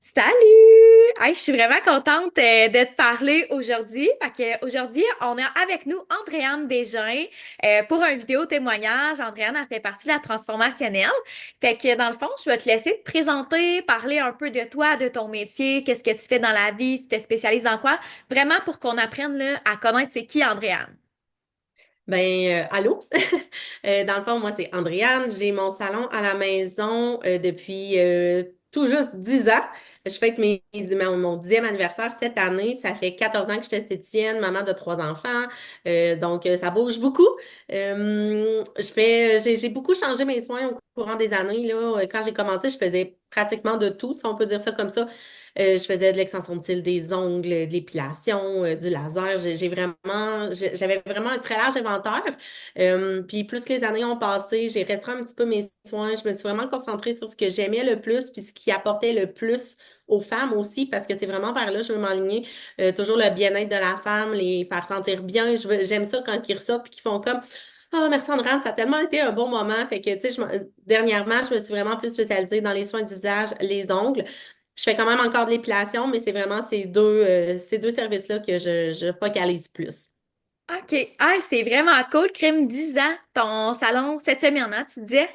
Salut! Hey, je suis vraiment contente de te parler aujourd'hui. Fait que aujourd'hui, on a avec nous Andréane Bégin pour un vidéo témoignage. Andréane a fait partie de la transformationnelle. Fait que dans le fond, je vais te laisser te présenter, parler un peu de toi, de ton métier, qu'est-ce que tu fais dans la vie, tu te spécialises dans quoi, vraiment pour qu'on apprenne là, à connaître c'est qui Andréane. Allô? Dans le fond, moi, c'est Andréane. J'ai mon salon à la maison depuis tout juste 10 ans. Je fête mon 10e anniversaire cette année. Ça fait 14 ans que je suis esthéticienne, maman de trois enfants. Donc, ça bouge beaucoup. J'ai beaucoup changé mes soins au courant des années, là. Quand j'ai commencé, je faisais pratiquement de tout, si on peut dire ça comme ça. Je faisais de l'extension de cils, des ongles, de l'épilation, du laser. J'avais vraiment un très large inventaire. Puis plus que les années ont passé, j'ai restreint un petit peu mes soins. Je me suis vraiment concentrée sur ce que j'aimais le plus, puis ce qui apportait le plus aux femmes aussi, parce que c'est vraiment vers là que je veux m'aligner. Toujours le bien-être de la femme, les faire sentir bien. J'aime ça quand ils ressortent puis qu'ils font comme Ah, merci Andréane, ça a tellement été un bon moment. Fait que, tu sais, dernièrement, je me suis vraiment plus spécialisée dans les soins du visage, les ongles. Je fais quand même encore de l'épilation, mais c'est vraiment ces deux services-là que je focalise plus. OK. Ah, c'est vraiment cool. Crime 10 ans, ton salon cette semaine, hein, tu disais?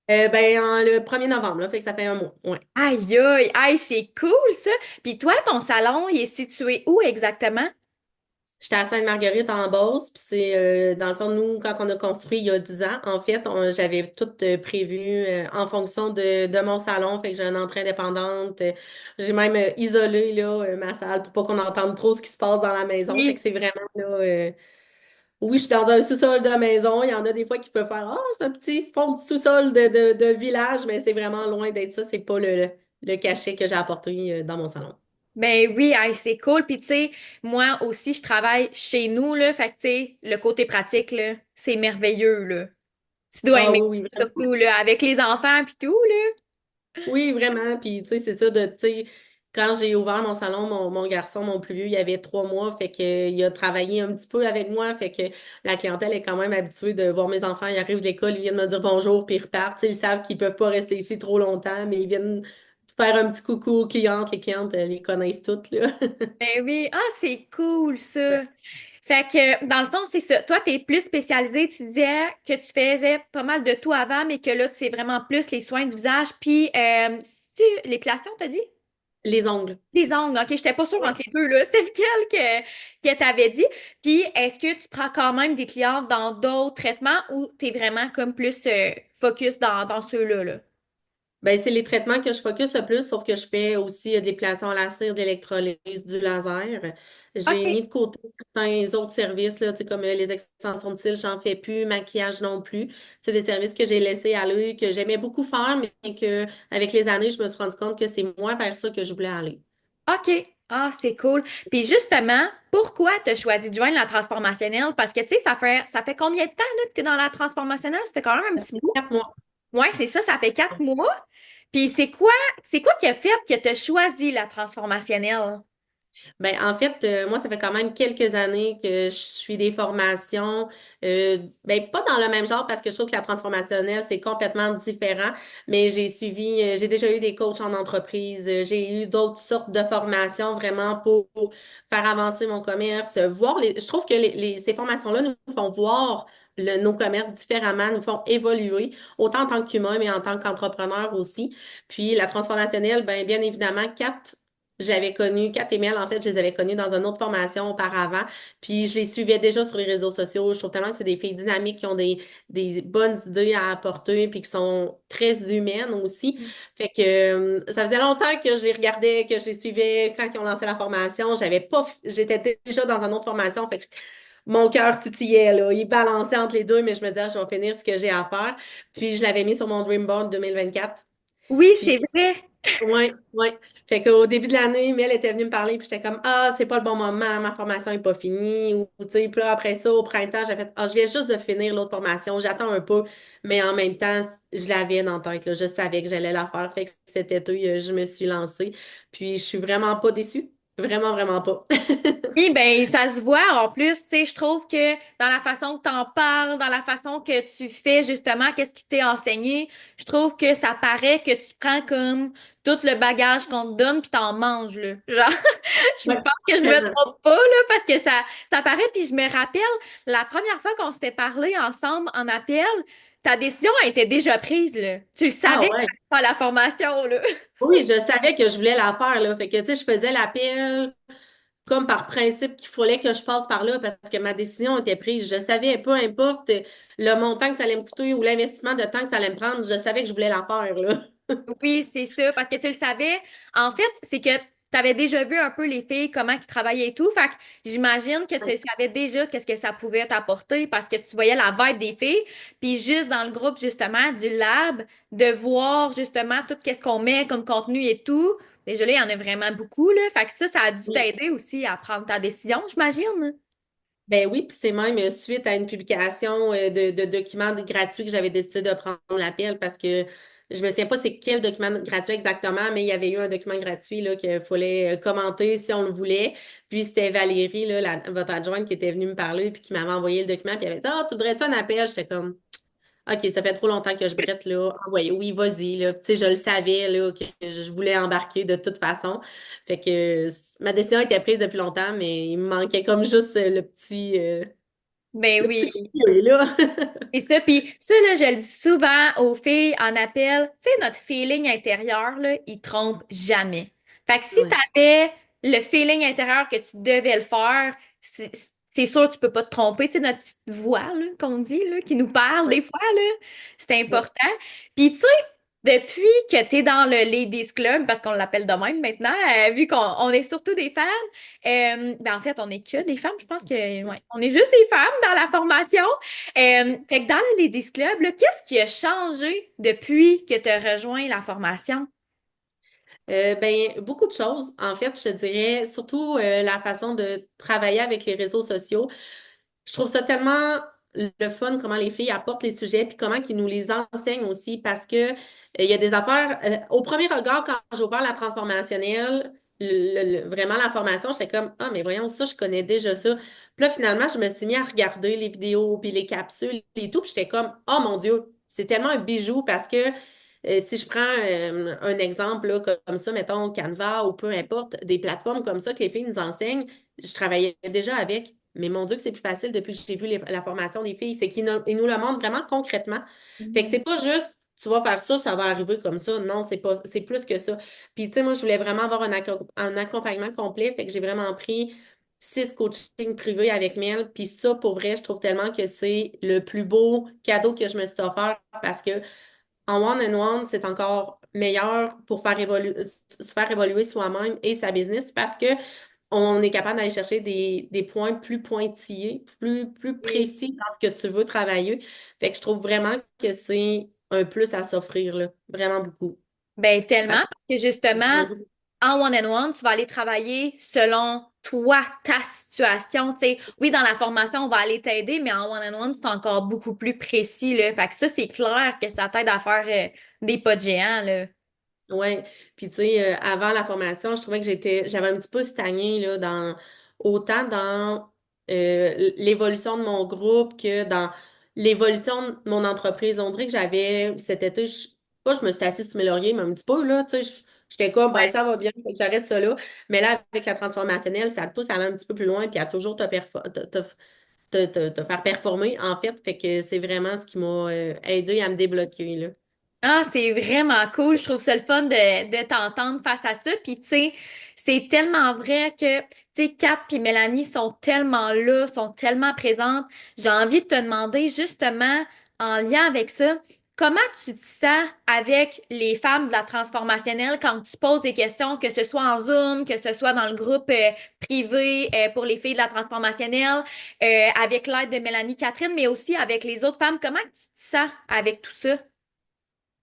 Le 1er novembre, là, fait que ça fait un mois. Ouais. Aïe, aïe, aïe, c'est cool ça. Puis toi, ton salon, il est situé où exactement? J'étais à Sainte-Marguerite en Beauce, puis c'est dans le fond, nous, quand on a construit il y a 10 ans, en fait, j'avais tout prévu en fonction de mon salon, fait que j'ai une entrée indépendante. J'ai même isolé là, ma salle pour pas qu'on entende trop ce qui se passe dans la maison. Fait que Oui. c'est vraiment là. Oui, je suis dans un sous-sol de maison. Il y en a des fois qui peuvent faire Ah, c'est un petit fond de sous-sol de village, mais c'est vraiment loin d'être ça. C'est pas le cachet que j'ai apporté dans mon salon. Ben oui, aïe, c'est cool. Puis tu sais, moi aussi, je travaille chez nous, là. Fait que tu sais, le côté pratique, là, c'est merveilleux, là. Tu dois Ah aimer oui, oui, ça, surtout, là, avec les enfants puis tout, là. oui, vraiment. Puis, tu sais, c'est ça tu sais, quand j'ai ouvert mon salon, mon garçon, mon plus vieux, il avait 3 mois, fait que, il a travaillé un petit peu avec moi, fait que la clientèle est quand même habituée de voir mes enfants, ils arrivent de l'école, ils viennent me dire bonjour, puis ils repartent. Tu sais, ils savent qu'ils peuvent pas rester ici trop longtemps, mais ils viennent faire un petit coucou aux clientes. Les clientes, les connaissent toutes, là. Ben oui, ah, c'est cool, ça. Fait que, dans le fond, c'est ça. Toi, t'es plus spécialisé. Tu disais que tu faisais pas mal de tout avant, mais que là, tu sais vraiment plus les soins du visage. Puis, l'épilation, t'as dit? Les ongles. Les ongles, ok, j'étais pas sûre entre les deux, là. C'était lequel que t'avais dit. Puis, est-ce que tu prends quand même des clients dans d'autres traitements ou t'es vraiment comme plus focus dans ceux-là, là? Ben, c'est les traitements que je focus le plus, sauf que je fais aussi des dépilations à la cire, de l'électrolyse, du laser. J'ai OK. mis de côté certains autres services, là, tu sais, comme les extensions de cils, j'en fais plus, maquillage non plus. C'est des services que j'ai laissés aller, que j'aimais beaucoup faire, mais que avec les années, je me suis rendu compte que c'est moi vers ça que je voulais aller. OK. Ah, c'est cool. Puis justement, pourquoi tu as choisi de joindre la transformationnelle? Parce que, tu sais, ça fait combien de temps là, que tu es dans la transformationnelle? Ça fait quand même un Ça petit fait bout. 4 mois. Ouais, c'est ça, ça fait 4 mois. Puis c'est quoi qui a fait que tu as choisi la transformationnelle? Ben, en fait, moi, ça fait quand même quelques années que je suis des formations, ben, pas dans le même genre parce que je trouve que la transformationnelle, c'est complètement différent, mais j'ai déjà eu des coachs en entreprise, j'ai eu d'autres sortes de formations vraiment pour faire avancer mon commerce, je trouve que ces formations-là nous font voir nos commerces différemment, nous font évoluer, autant en tant qu'humain, mais en tant qu'entrepreneur aussi. Puis la transformationnelle, ben, bien évidemment, j'avais connu Kat et Mel, en fait, je les avais connus dans une autre formation auparavant. Puis je les suivais déjà sur les réseaux sociaux. Je trouve tellement que c'est des filles dynamiques qui ont des bonnes idées à apporter puis qui sont très humaines aussi. Fait que ça faisait longtemps que je les regardais, que je les suivais quand ils ont lancé la formation. J'étais déjà dans une autre formation. Fait que mon cœur titillait, là. Il balançait entre les deux, mais je me disais, ah, je vais finir ce que j'ai à faire. Puis je l'avais mis sur mon Dream Board 2024. Oui, Puis c'est vrai. ouais, ouais. Fait qu'au début de l'année, Mel était venue me parler, puis j'étais comme, ah, c'est pas le bon moment, ma formation est pas finie, ou, tu sais, puis là, après ça, au printemps, j'ai fait, ah, je viens juste de finir l'autre formation, j'attends un peu, mais en même temps, je l'avais dans la tête, là, je savais que j'allais la faire, fait que cet été, je me suis lancée, puis je suis vraiment pas déçue, vraiment, vraiment pas. Oui, ben ça se voit en plus, tu sais, je trouve que dans la façon que t'en parles, dans la façon que tu fais justement, qu'est-ce qui t'est enseigné, je trouve que ça paraît que tu prends comme tout le bagage qu'on te donne puis t'en manges là. Genre, je Ouais, pense que je me vraiment. trompe pas là parce que ça paraît puis je me rappelle la première fois qu'on s'était parlé ensemble en appel, ta décision a été déjà prise là. Tu le Ah savais ouais. pas la formation là. Oui, je savais que je voulais la faire, là. Fait que, tu sais, je faisais l'appel comme par principe qu'il fallait que je passe par là parce que ma décision était prise. Je savais, peu importe le montant que ça allait me coûter ou l'investissement de temps que ça allait me prendre, je savais que je voulais la faire, là. Oui, c'est ça, parce que tu le savais. En fait, c'est que tu avais déjà vu un peu les filles, comment ils travaillaient et tout. Fait que j'imagine que tu savais déjà qu'est-ce que ça pouvait t'apporter parce que tu voyais la vibe des filles. Puis juste dans le groupe, justement, du lab, de voir justement tout qu'est-ce qu'on met comme contenu et tout. Déjà là, il y en a vraiment beaucoup, là. Fait que ça a dû Oui. t'aider aussi à prendre ta décision, j'imagine. Ben oui, puis c'est même suite à une publication de documents gratuits que j'avais décidé de prendre l'appel parce que je me souviens pas c'est quel document gratuit exactement, mais il y avait eu un document gratuit là, qu'il fallait commenter si on le voulait. Puis c'était Valérie, là, votre adjointe, qui était venue me parler puis qui m'avait envoyé le document, puis elle avait dit Ah, tu voudrais-tu un appel? J'étais comme OK, ça fait trop longtemps que je brette là. Ah ouais, oui, vas-y, là. Tu sais, je le savais là, que je voulais embarquer de toute façon. Fait que ma décision était prise depuis longtemps, mais il me manquait comme juste Ben le oui. petit coup de pied, là. C'est ça, puis ça, là, je le dis souvent aux filles en appel, tu sais, notre feeling intérieur, là, il trompe jamais. Fait que si Ouais, t'avais le feeling intérieur que tu devais le faire, c'est sûr que tu peux pas te tromper. Tu sais, notre petite voix, là, qu'on dit, là, qui nous parle ouais, des fois, là, c'est ouais. important. Puis tu sais, depuis que tu es dans le Ladies Club, parce qu'on l'appelle de même maintenant, vu qu'on est surtout des femmes, ben en fait, on est que des femmes, je pense que, ouais, on est juste des femmes dans la formation. Fait que dans le Ladies Club, là, qu'est-ce qui a changé depuis que tu as rejoint la formation? Ben, beaucoup de choses. En fait, je te dirais surtout la façon de travailler avec les réseaux sociaux. Je trouve ça tellement le fun comment les filles apportent les sujets puis comment qu'ils nous les enseignent aussi parce que il y a des affaires au premier regard quand j'ai ouvert la transformationnelle vraiment la formation j'étais comme ah mais voyons ça je connais déjà ça puis là finalement je me suis mis à regarder les vidéos puis les capsules et tout puis j'étais comme oh mon Dieu c'est tellement un bijou parce que si je prends un exemple là, comme ça, mettons Canva ou peu importe, des plateformes comme ça que les filles nous enseignent, je travaillais déjà avec. Mais mon Dieu, que c'est plus facile depuis que j'ai vu la formation des filles. C'est qu'ils nous le montrent vraiment concrètement. Fait que c'est pas juste tu vas faire ça, ça va arriver comme ça. Non, c'est pas, c'est plus que ça. Puis, tu sais, moi, je voulais vraiment avoir un accompagnement complet. Fait que j'ai vraiment pris 6 coachings privés avec Mel. Puis ça, pour vrai, je trouve tellement que c'est le plus beau cadeau que je me suis offert parce que en one-on-one, c'est encore meilleur pour se faire évoluer soi-même et sa business parce que on est capable d'aller chercher des points plus pointillés, plus Oui. précis dans ce que tu veux travailler. Fait que je trouve vraiment que c'est un plus à s'offrir, là. Vraiment beaucoup. Ben Parce tellement, parce que justement, que- en one-on-one, tu vas aller travailler selon toi, ta situation. Tu sais, oui, dans la formation, on va aller t'aider, mais en one-on-one, c'est encore beaucoup plus précis, là. Fait que ça, c'est clair que ça t'aide à faire des pas de géant, là. Ouais, puis tu sais, avant la formation, je trouvais que j'avais un petit peu stagné là autant dans l'évolution de mon groupe que dans l'évolution de mon entreprise. On dirait que cet été, pas je me suis assise sur mes lauriers, mais un petit peu là, tu sais, j'étais comme ben Ouais. ça va bien, fait que j'arrête ça là. Mais là, avec la transformationnelle, ça te pousse à aller un petit peu plus loin puis à toujours te faire performer en fait. Fait que c'est vraiment ce qui m'a aidé à me débloquer là. Ah, c'est vraiment cool. Je trouve ça le fun de t'entendre face à ça. Puis, tu sais, c'est tellement vrai que, tu sais, Kat puis Mélanie sont tellement là, sont tellement présentes. J'ai envie de te demander, justement, en lien avec ça, comment tu te sens avec les femmes de la transformationnelle quand tu poses des questions, que ce soit en Zoom, que ce soit dans le groupe privé pour les filles de la transformationnelle, avec l'aide de Mélanie Catherine, mais aussi avec les autres femmes. Comment tu te sens avec tout ça?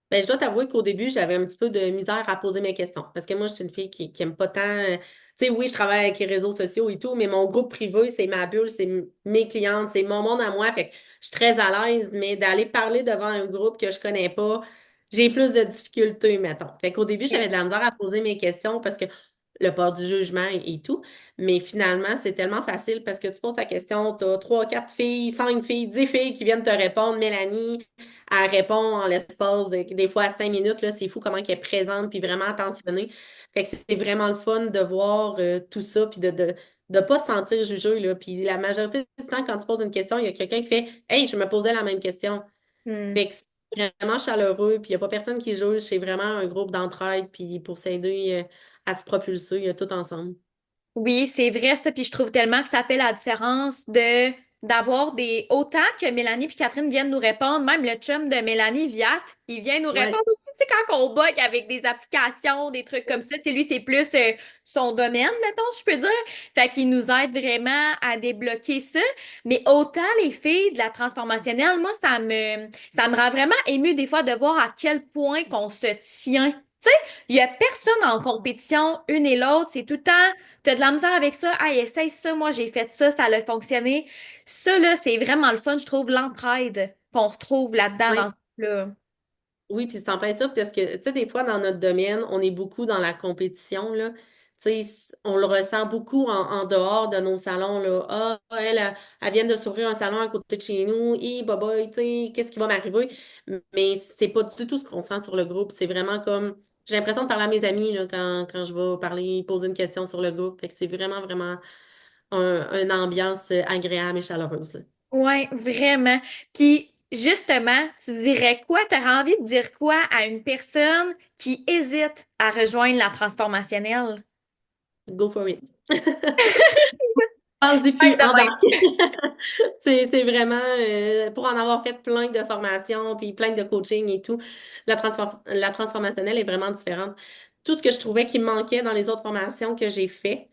Ben, je dois t'avouer qu'au début, j'avais un petit peu de misère à poser mes questions. Parce que moi, je suis une fille qui aime pas tant. Tu sais, oui, je travaille avec les réseaux sociaux et tout, mais mon groupe privé, c'est ma bulle, c'est mes clientes, c'est mon monde à moi. Fait que je suis très à l'aise, mais d'aller parler devant un groupe que je connais pas, j'ai plus de difficultés, mettons. Fait qu'au début, j'avais de la misère à poser mes questions parce que le port du jugement et tout. Mais finalement, c'est tellement facile parce que tu poses ta question, tu as 3, 4 filles, 5 filles, 10 filles qui viennent te répondre. Mélanie, elle répond en l'espace des fois à 5 minutes. Là, c'est fou comment elle est présente puis vraiment attentionnée. Fait que c'est vraiment le fun de voir tout ça puis de pas se sentir jugé, là. Puis la majorité du temps, quand tu poses une question, il y a quelqu'un qui fait Hey, je me posais la même question. Hmm. Fait que c'est vraiment chaleureux, puis il n'y a pas personne qui juge, c'est vraiment un groupe d'entraide, puis pour s'aider à se propulser tout ensemble. Oui, c'est vrai ça, puis je trouve tellement que ça fait la différence de d'avoir des autant que Mélanie puis Catherine viennent nous répondre, même le chum de Mélanie Viat, il vient nous Ouais, répondre aussi, tu sais quand on bug avec des applications, des trucs comme ça, tu sais lui c'est plus son domaine, mettons, je peux dire. Fait qu'il nous aide vraiment à débloquer ça, mais autant les filles de la transformationnelle, moi ça me rend vraiment émue des fois de voir à quel point qu'on se tient. Tu sais, il y a personne en compétition, une et l'autre, c'est tout le temps t'as de la misère avec ça, hey, essaye ça, moi j'ai fait ça, ça a fonctionné. Ça, là, c'est vraiment le fun, je trouve, l'entraide qu'on retrouve là-dedans dans ouais. ce là. Oui, puis c'est en plein ça, parce que, tu sais, des fois, dans notre domaine, on est beaucoup dans la compétition, là. Tu sais, on le ressent beaucoup en dehors de nos salons, là. Ah, elle vient de s'ouvrir un salon à côté de chez nous, et baba, tu sais, qu'est-ce qui va m'arriver? Mais c'est pas du tout ce qu'on sent sur le groupe. C'est vraiment comme, j'ai l'impression de parler à mes amis, là, quand je vais parler, poser une question sur le groupe. Fait que c'est vraiment, vraiment une ambiance agréable et chaleureuse. Ouais, vraiment. Puis, justement, tu dirais quoi? T'aurais envie de dire quoi à une personne qui hésite à rejoindre la transformationnelle? Go for it. Pense-y Ouais, puis de même. embarque. C'est vraiment, pour en avoir fait plein de formations, puis plein de coaching et tout, la transformationnelle est vraiment différente. Tout ce que je trouvais qui me manquait dans les autres formations que j'ai fait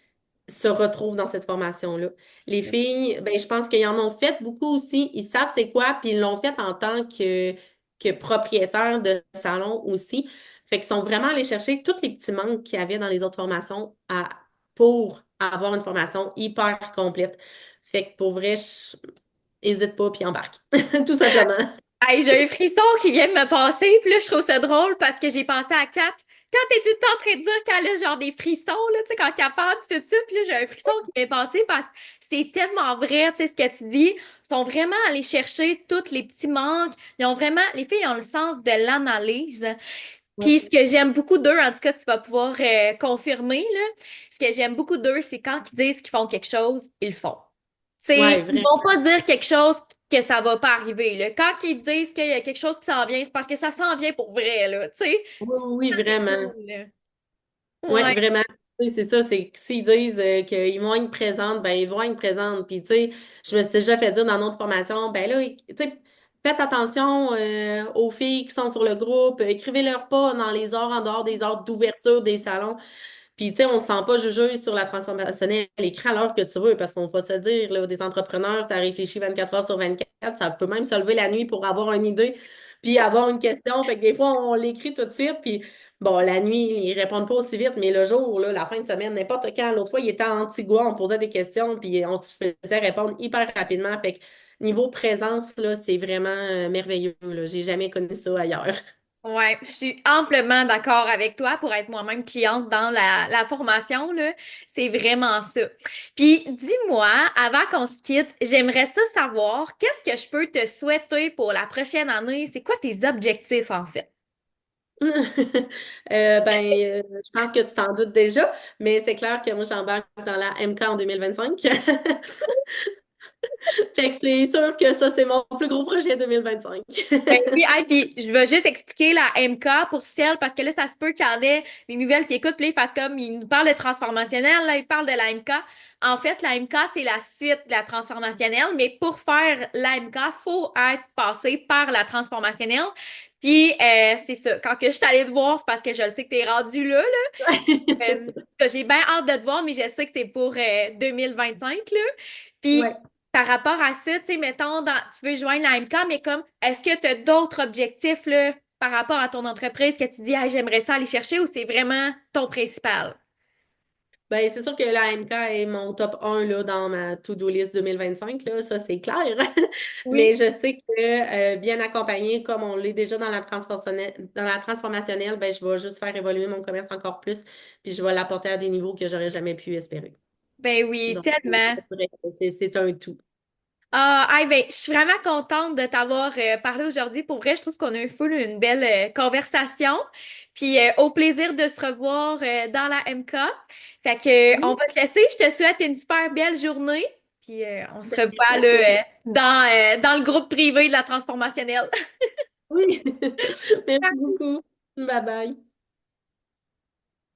se retrouve dans cette formation-là. Les filles, ben, je pense qu'ils en ont fait beaucoup aussi. Ils savent c'est quoi, puis ils l'ont fait en tant que propriétaire de salon aussi. Fait qu'ils sont vraiment allés chercher tous les petits manques qu'il y avait dans les autres formations pour avoir une formation hyper complète. Fait que pour vrai, hésite pas puis embarque. Tout simplement. Hey, j'ai un frisson qui vient de me passer, puis là, je trouve ça drôle parce que j'ai pensé à Kat. Quand t'es tout le temps en train de dire qu'elle a genre des frissons, là, tu sais, quand elle parle, puis tout ça, puis là, j'ai un frisson qui m'est passé parce que c'est tellement vrai, tu sais, ce que tu dis. Ils sont vraiment allés chercher tous les petits manques. Ils ont vraiment, les filles ont le sens de l'analyse. Ouais, Puis ce que j'aime beaucoup d'eux, en tout cas, tu vas pouvoir confirmer, là, ce que j'aime beaucoup d'eux, c'est quand ils disent qu'ils font quelque chose, ils le font. ouais, Ils vraiment. vont pas dire quelque chose que ça va pas arriver, là. Quand ils disent qu'il y a quelque chose qui s'en vient, c'est parce que ça s'en vient pour vrai, là, tu sais. Oui, oui, C'est vraiment. cool, là. Oui, Ouais. vraiment. Tu sais, c'est ça, c'est que s'ils disent qu'ils vont être présentes, ben ils vont être présentes. Puis, tu sais, je me suis déjà fait dire dans notre formation, ben là, tu sais, faites attention aux filles qui sont sur le groupe, écrivez-leur pas dans les heures en dehors des heures d'ouverture des salons. Puis, tu sais, on ne se sent pas jugé sur la transformationnelle. Écris à l'heure que tu veux, parce qu'on va se le dire, là, des entrepreneurs, ça réfléchit 24 heures sur 24, ça peut même se lever la nuit pour avoir une idée, puis avoir une question. Fait que des fois, on l'écrit tout de suite, puis bon, la nuit, ils répondent pas aussi vite, mais le jour, là, la fin de semaine, n'importe quand. L'autre fois, il était à Antigua, on posait des questions, puis on se faisait répondre hyper rapidement. Fait que niveau présence, là, c'est vraiment merveilleux, là. J'ai jamais connu ça ailleurs. Ouais, je suis amplement d'accord avec toi pour être moi-même cliente dans la formation, là. C'est vraiment ça. Puis, dis-moi, avant qu'on se quitte, j'aimerais ça savoir, qu'est-ce que je peux te souhaiter pour la prochaine année? C'est quoi tes objectifs, en fait? Je pense que tu t'en doutes déjà, mais c'est clair que moi, j'embarque dans la MK en 2025. Fait que c'est sûr que ça, c'est mon plus gros projet 2025. Ben oui, hey, puis je vais juste expliquer la MK pour celle, parce que là, ça se peut qu'il y en ait des nouvelles qui écoutent, puis là, ils fassent comme, ils nous parlent de transformationnel, là, ils parlent de la MK. En fait, la MK, c'est la suite de la transformationnelle, mais pour faire la MK, faut être passé par la transformationnelle. Puis, c'est ça. Quand que je suis allée te voir, c'est parce que je le sais que t'es rendu là, là. Que j'ai bien hâte de te voir, mais je sais que c'est pour 2025, là. Puis, Ouais. par rapport à ça, tu sais, mettons, tu veux joindre la MK, mais comme, est-ce que tu as d'autres objectifs, là, par rapport à ton entreprise que tu dis, ah, j'aimerais ça aller chercher ou c'est vraiment ton principal? Ben, c'est sûr que la MK est mon top 1 là, dans ma to-do list 2025, là, ça c'est clair. Mais Oui. je sais que bien accompagné, comme on l'est déjà dans la transformationnelle, ben, je vais juste faire évoluer mon commerce encore plus, puis je vais l'apporter à des niveaux que j'aurais jamais pu espérer. Ben oui, Donc, tellement. c'est vrai, c'est un tout. Ah, hey, ben, je suis vraiment contente de t'avoir parlé aujourd'hui. Pour vrai, je trouve qu'on a eu full une belle conversation. Puis au plaisir de se revoir dans la MK. Fait que on Oui, va se laisser. Je te souhaite une super belle journée. Puis on se ben, revoit merci à là, toi. dans le groupe privé de la transformationnelle. Oui, merci beaucoup. Bye bye.